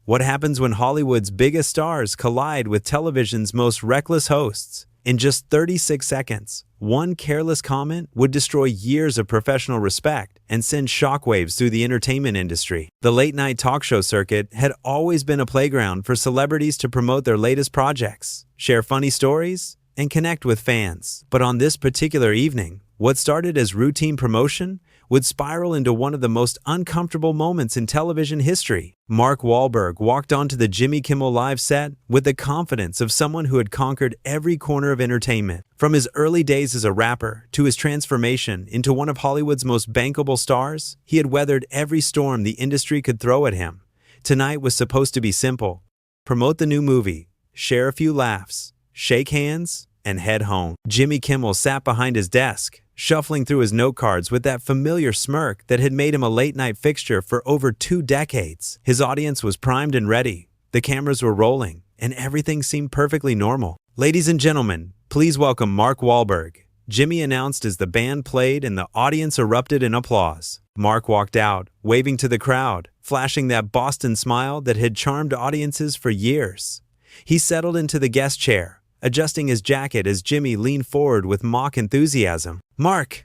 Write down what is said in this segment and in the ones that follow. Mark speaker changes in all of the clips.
Speaker 1: What happens when Hollywood's biggest stars collide with television's most reckless hosts? In just 36 seconds, one careless comment would destroy years of professional respect and send shockwaves through the entertainment industry. The late-night talk show circuit had always been a playground for celebrities to promote their latest projects, share funny stories, and connect with fans. But on this particular evening, what started as routine promotion would spiral into one of the most uncomfortable moments in television history. Mark Wahlberg walked onto the Jimmy Kimmel Live set with the confidence of someone who had conquered every corner of entertainment. From his early days as a rapper to his transformation into one of Hollywood's most bankable stars, he had weathered every storm the industry could throw at him. Tonight was supposed to be simple. Promote the new movie, share a few laughs, shake hands, and head home. Jimmy Kimmel sat behind his desk, shuffling through his note cards with that familiar smirk that had made him a late-night fixture for over 2 decades. His audience was primed and ready, the cameras were rolling, and everything seemed perfectly normal. "Ladies and gentlemen, please welcome Mark Wahlberg," Jimmy announced as the band played and the audience erupted in applause. Mark walked out, waving to the crowd, flashing that Boston smile that had charmed audiences for years. He settled into the guest chair, adjusting his jacket as Jimmy leaned forward with mock enthusiasm. Mark,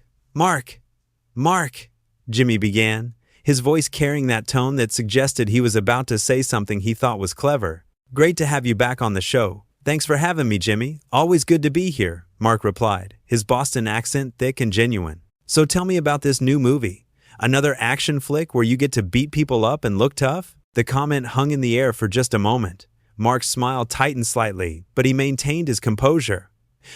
Speaker 1: Jimmy began, his voice carrying that tone that suggested he was about to say something he thought was clever. "Great to have you back on the show. Thanks for having me, Jimmy. Always good to be here," Mark replied, his Boston accent thick and genuine. "So tell me about this new movie. Another action flick where you get to beat people up and look tough?" The comment hung in the air for just a moment. Mark's smile tightened slightly, but he maintained his composure.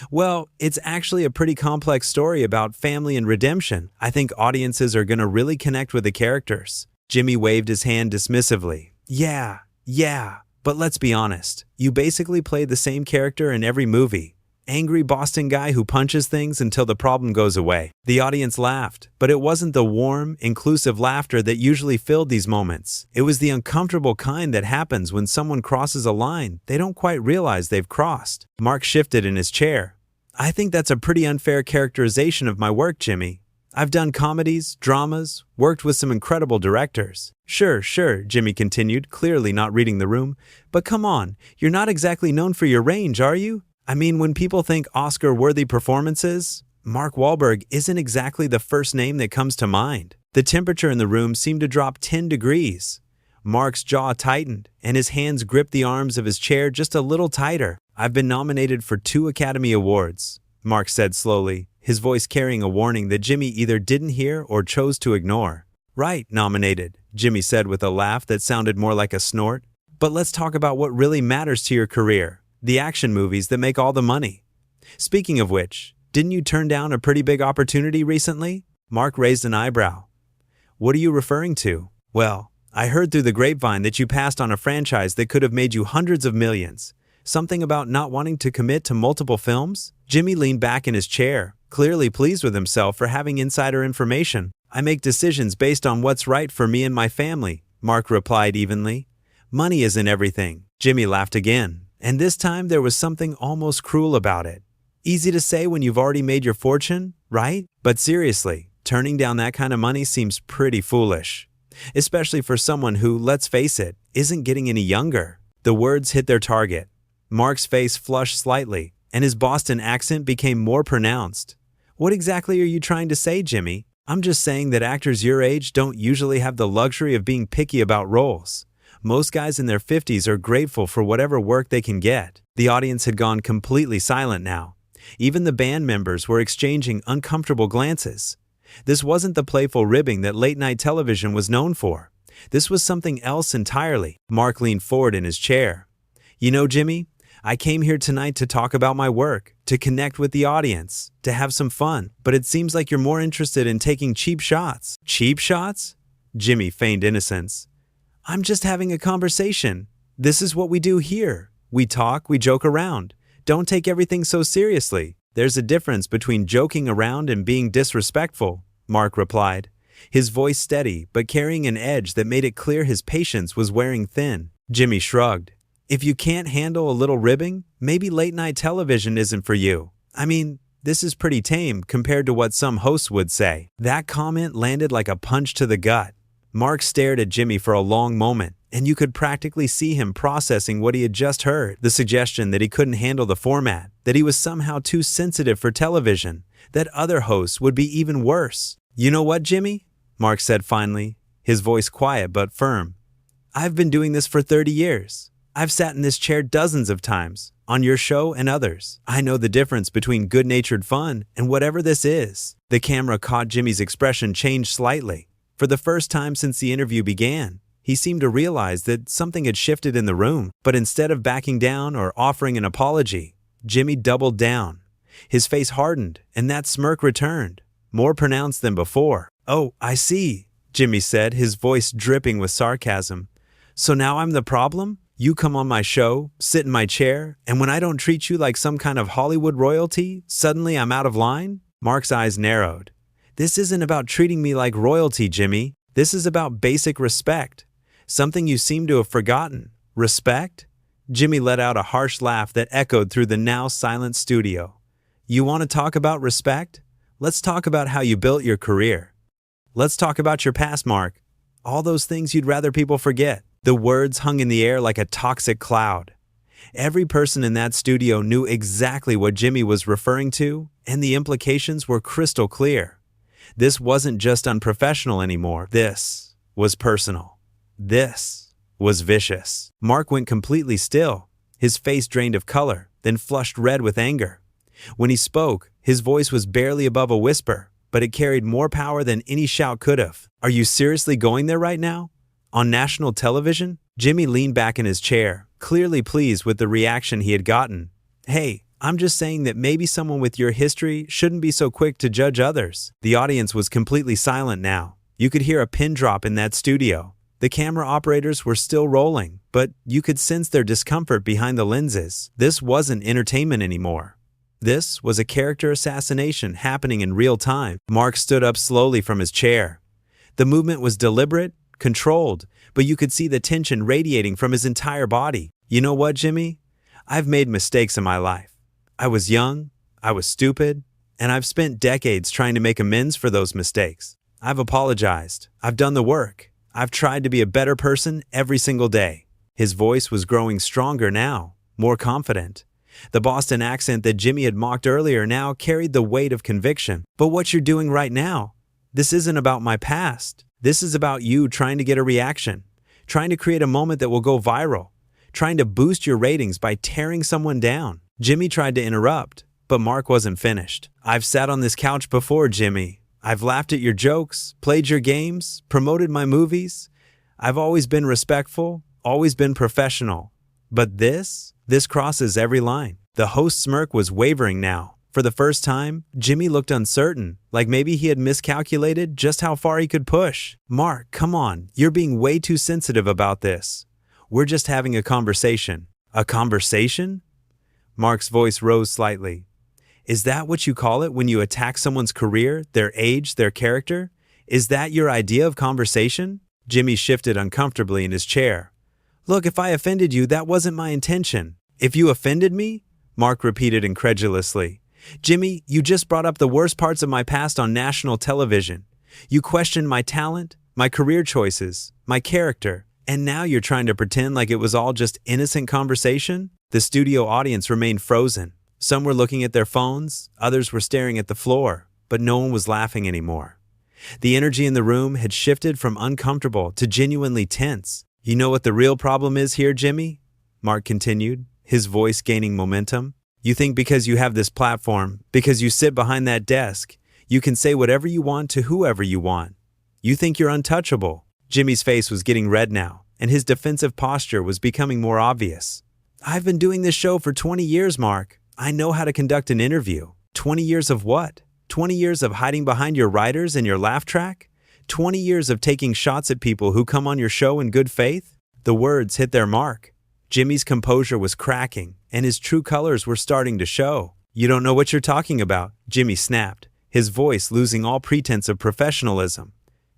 Speaker 1: "Well, it's actually a pretty complex story about family and redemption. I think audiences are going to really connect with the characters." Jimmy waved his hand dismissively. Yeah, but let's be honest. You basically play the same character in every movie. Angry Boston guy who punches things until the problem goes away." The audience laughed, but it wasn't the warm, inclusive laughter that usually filled these moments. It was the uncomfortable kind that happens when someone crosses a line they don't quite realize they've crossed. Mark shifted in his chair. "I think that's a pretty unfair characterization of my work, Jimmy. I've done comedies, dramas, worked with some incredible directors." Sure, Jimmy continued, clearly not reading the room. "But come on, you're not exactly known for your range, are you? I mean, when people think Oscar-worthy performances, Mark Wahlberg isn't exactly the first name that comes to mind." The temperature in the room seemed to drop 10 degrees. Mark's jaw tightened, and his hands gripped the arms of his chair just a little tighter. "I've been nominated for 2 Academy Awards," Mark said slowly, his voice carrying a warning that Jimmy either didn't hear or chose to ignore. "Right, nominated," Jimmy said with a laugh that sounded more like a snort. "But let's talk about what really matters to your career. The action movies that make all the money. Speaking of which, didn't you turn down a pretty big opportunity recently?" Mark raised an eyebrow. "What are you referring to?" "Well, I heard through the grapevine that you passed on a franchise that could have made you hundreds of millions. Something about not wanting to commit to multiple films?" Jimmy leaned back in his chair, clearly pleased with himself for having insider information. "I make decisions based on what's right for me and my family," Mark replied evenly. "Money isn't everything." Jimmy laughed again, and this time there was something almost cruel about it. "Easy to say when you've already made your fortune, right? But seriously, turning down that kind of money seems pretty foolish. Especially for someone who, let's face it, isn't getting any younger." The words hit their target. Mark's face flushed slightly, and his Boston accent became more pronounced. "What exactly are you trying to say, Jimmy?" "I'm just saying that actors your age don't usually have the luxury of being picky about roles. Most guys in their 50s are grateful for whatever work they can get." The audience had gone completely silent now. Even the band members were exchanging uncomfortable glances. This wasn't the playful ribbing that late-night television was known for. This was something else entirely. Mark leaned forward in his chair. "You know, Jimmy, I came here tonight to talk about my work, to connect with the audience, to have some fun, but it seems like you're more interested in taking cheap shots." "Cheap shots?" Jimmy feigned innocence. "I'm just having a conversation. This is what we do here. We talk, we joke around. Don't take everything so seriously. There's a difference between joking around and being disrespectful," Mark replied, his voice steady but carrying an edge that made it clear his patience was wearing thin. Jimmy shrugged. "If you can't handle a little ribbing, maybe late-night television isn't for you. I mean, this is pretty tame compared to what some hosts would say." That comment landed like a punch to the gut. Mark stared at Jimmy for a long moment, and you could practically see him processing what he had just heard. The suggestion that he couldn't handle the format, that he was somehow too sensitive for television, that other hosts would be even worse. "You know what, Jimmy?" Mark said finally, his voice quiet but firm. "I've been doing this for 30 years. I've sat in this chair dozens of times, on your show and others. I know the difference between good-natured fun and whatever this is." The camera caught Jimmy's expression change slightly. For the first time since the interview began, he seemed to realize that something had shifted in the room, but instead of backing down or offering an apology, Jimmy doubled down. His face hardened, and that smirk returned, more pronounced than before. "Oh, I see," Jimmy said, his voice dripping with sarcasm. "So now I'm the problem? You come on my show, sit in my chair, and when I don't treat you like some kind of Hollywood royalty, suddenly I'm out of line?" Mark's eyes narrowed. "This isn't about treating me like royalty, Jimmy. This is about basic respect. Something you seem to have forgotten. Respect?" Jimmy let out a harsh laugh that echoed through the now silent studio. "You want to talk about respect? Let's talk about how you built your career. Let's talk about your past, Mark. All those things you'd rather people forget." The words hung in the air like a toxic cloud. Every person in that studio knew exactly what Jimmy was referring to, and the implications were crystal clear. This wasn't just unprofessional anymore. This was personal. This was vicious. Mark went completely still, his face drained of color, then flushed red with anger. When he spoke, his voice was barely above a whisper, but it carried more power than any shout could have. "Are you seriously going there right now? On national television?" Jimmy leaned back in his chair, clearly pleased with the reaction he had gotten. "Hey, I'm just saying that maybe someone with your history shouldn't be so quick to judge others." The audience was completely silent now. You could hear a pin drop in that studio. The camera operators were still rolling, but you could sense their discomfort behind the lenses. This wasn't entertainment anymore. This was a character assassination happening in real time. Mark stood up slowly from his chair. The movement was deliberate, controlled, but you could see the tension radiating from his entire body. "You know what, Jimmy? I've made mistakes in my life. I was young, I was stupid, and I've spent decades trying to make amends for those mistakes. I've apologized. I've done the work. I've tried to be a better person every single day." His voice was growing stronger now, more confident. The Boston accent that Jimmy had mocked earlier now carried the weight of conviction. "But what you're doing right now, this isn't about my past. This is about you trying to get a reaction, trying to create a moment that will go viral, trying to boost your ratings by tearing someone down." Jimmy tried to interrupt, but Mark wasn't finished. "I've sat on this couch before, Jimmy. I've laughed at your jokes, played your games, promoted my movies. I've always been respectful, always been professional. But this crosses every line." The host's smirk was wavering now. For the first time, Jimmy looked uncertain, like maybe he had miscalculated just how far he could push. "Mark, come on, you're being way too sensitive about this. We're just having a conversation." "A conversation?" Mark's voice rose slightly. "Is that what you call it when you attack someone's career, their age, their character? Is that your idea of conversation?" Jimmy shifted uncomfortably in his chair. "Look, if I offended you, that wasn't my intention." "If you offended me?" Mark repeated incredulously. "Jimmy, you just brought up the worst parts of my past on national television. You questioned my talent, my career choices, my character, and now you're trying to pretend like it was all just innocent conversation?" The studio audience remained frozen. Some were looking at their phones, others were staring at the floor, but no one was laughing anymore. The energy in the room had shifted from uncomfortable to genuinely tense. "You know what the real problem is here, Jimmy?" Mark continued, his voice gaining momentum. "You think because you have this platform, because you sit behind that desk, you can say whatever you want to whoever you want. You think you're untouchable." Jimmy's face was getting red now, and his defensive posture was becoming more obvious. "I've been doing this show for 20 years, Mark. I know how to conduct an interview." 20 years of what? 20 years of hiding behind your writers and your laugh track? 20 years of taking shots at people who come on your show in good faith? The words hit their mark. Jimmy's composure was cracking, and his true colors were starting to show. "You don't know what you're talking about," Jimmy snapped, his voice losing all pretense of professionalism.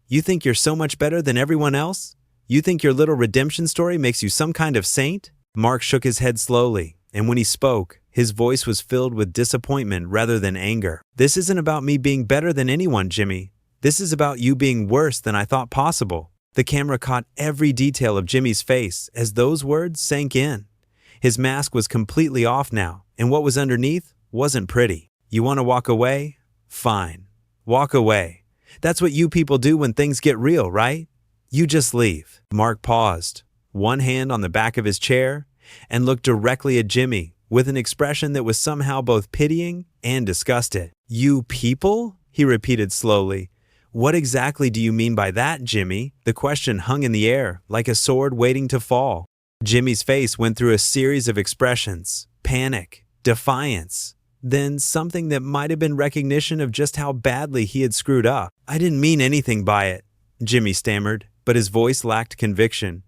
Speaker 1: "You think you're so much better than everyone else? You think your little redemption story makes you some kind of saint?" Mark shook his head slowly, and when he spoke, his voice was filled with disappointment rather than anger. "This isn't about me being better than anyone, Jimmy. This is about you being worse than I thought possible. The camera caught every detail of Jimmy's face as those words sank in. His mask was completely off now, and what was underneath wasn't pretty. You want to walk away? Fine. Walk away. That's what you people do when things get real, right? You just leave. Mark paused, one hand on the back of his chair, and looked directly at Jimmy with an expression that was somehow both pitying and disgusted. You people? He repeated slowly. What exactly do you mean by that, Jimmy? The question hung in the air, like a sword waiting to fall. Jimmy's face went through a series of expressions: panic, defiance, then something that might have been recognition of just how badly he had screwed up. I didn't mean anything by it, Jimmy stammered, but his voice lacked conviction.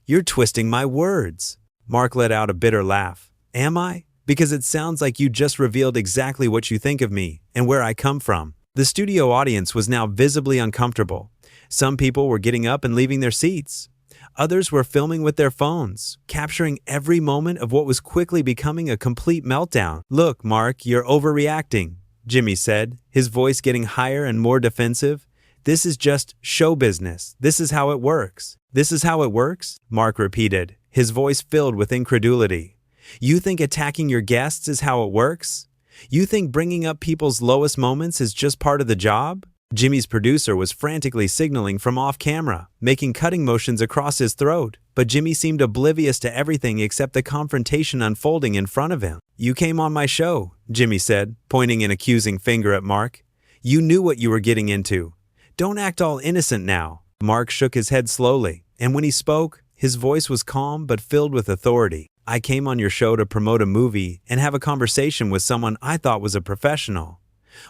Speaker 1: You're twisting my words. Mark let out a bitter laugh. Am I? Because it sounds like you just revealed exactly what you think of me and where I come from. The studio audience was now visibly uncomfortable. Some people were getting up and leaving their seats. Others were filming with their phones, capturing every moment of what was quickly becoming a complete meltdown. Look, Mark, you're overreacting, Jimmy said, his voice getting higher and more defensive. This is just show business. This is how it works. This is how it works? Mark repeated, his voice filled with incredulity. You think attacking your guests is how it works? You think bringing up people's lowest moments is just part of the job? Jimmy's producer was frantically signaling from off-camera, making cutting motions across his throat, but Jimmy seemed oblivious to everything except the confrontation unfolding in front of him. You came on my show, Jimmy said, pointing an accusing finger at Mark. You knew what you were getting into. Don't act all innocent now. Mark shook his head slowly, and when he spoke, his voice was calm but filled with authority. I came on your show to promote a movie and have a conversation with someone I thought was a professional.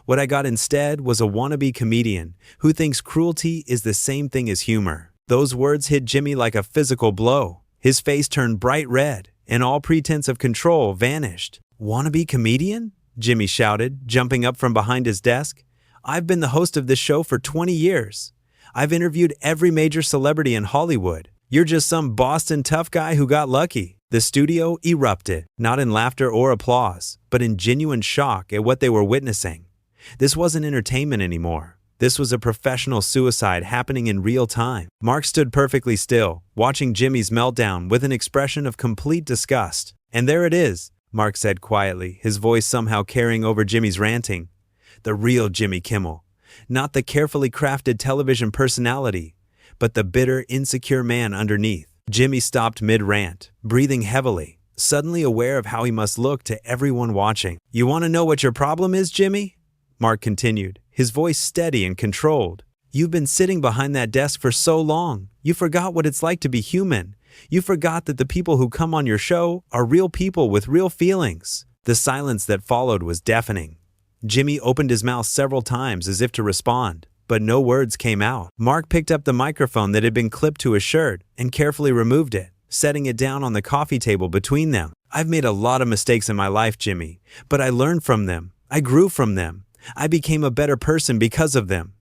Speaker 1: What I got instead was a wannabe comedian who thinks cruelty is the same thing as humor. Those words hit Jimmy like a physical blow. His face turned bright red, and all pretense of control vanished. Wannabe comedian? Jimmy shouted, jumping up from behind his desk. I've been the host of this show for 20 years. I've interviewed every major celebrity in Hollywood. You're just some Boston tough guy who got lucky. The studio erupted, not in laughter or applause, but in genuine shock at what they were witnessing. This wasn't entertainment anymore. This was a professional suicide happening in real time. Mark stood perfectly still, watching Jimmy's meltdown with an expression of complete disgust. And there it is, Mark said quietly, his voice somehow carrying over Jimmy's ranting. The real Jimmy Kimmel. Not the carefully crafted television personality, but the bitter, insecure man underneath. Jimmy stopped mid-rant, breathing heavily, suddenly aware of how he must look to everyone watching. You want to know what your problem is, Jimmy? Mark continued, his voice steady and controlled. You've been sitting behind that desk for so long. You forgot what it's like to be human. You forgot that the people who come on your show are real people with real feelings. The silence that followed was deafening. Jimmy opened his mouth several times as if to respond, but no words came out. Mark picked up the microphone that had been clipped to his shirt and carefully removed it, setting it down on the coffee table between them. I've made a lot of mistakes in my life, Jimmy, but I learned from them. I grew from them. I became a better person because of them.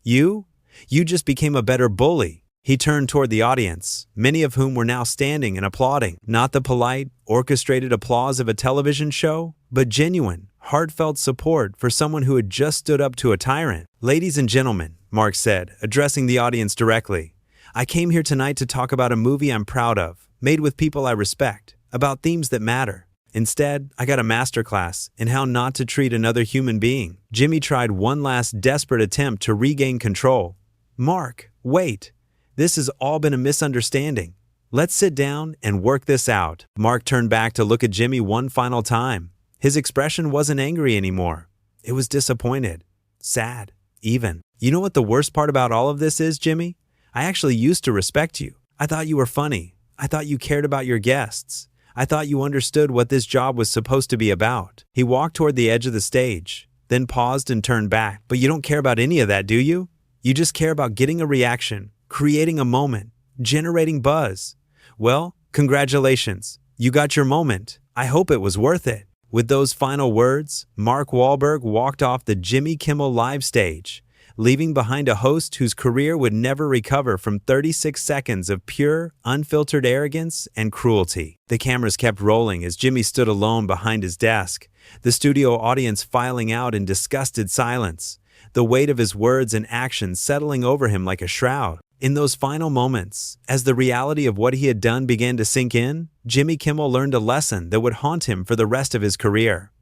Speaker 1: You just became a better bully. He turned toward the audience, many of whom were now standing and applauding. Not the polite, orchestrated applause of a television show, but genuine, heartfelt support for someone who had just stood up to a tyrant. Ladies and gentlemen, Mark said, addressing the audience directly, I came here tonight to talk about a movie I'm proud of, made with people I respect, about themes that matter. Instead, I got a masterclass in how not to treat another human being. Jimmy tried one last desperate attempt to regain control. Mark, wait. This has all been a misunderstanding. Let's sit down and work this out. Mark turned back to look at Jimmy one final time. His expression wasn't angry anymore. It was disappointed. Sad, even. You know what the worst part about all of this is, Jimmy? I actually used to respect you. I thought you were funny. I thought you cared about your guests. I thought you understood what this job was supposed to be about. He walked toward the edge of the stage, then paused and turned back. But you don't care about any of that, do you? You just care about getting a reaction, creating a moment, generating buzz. Well, congratulations. You got your moment. I hope it was worth it. With those final words, Mark Wahlberg walked off the Jimmy Kimmel live stage, leaving behind a host whose career would never recover from 36 seconds of pure, unfiltered arrogance and cruelty. The cameras kept rolling as Jimmy stood alone behind his desk, the studio audience filing out in disgusted silence, the weight of his words and actions settling over him like a shroud. In those final moments, as the reality of what he had done began to sink in, Jimmy Kimmel learned a lesson that would haunt him for the rest of his career.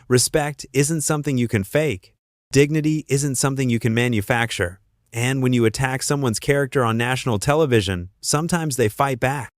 Speaker 1: Respect isn't something you can fake. Dignity isn't something you can manufacture. And when you attack someone's character on national television, sometimes they fight back.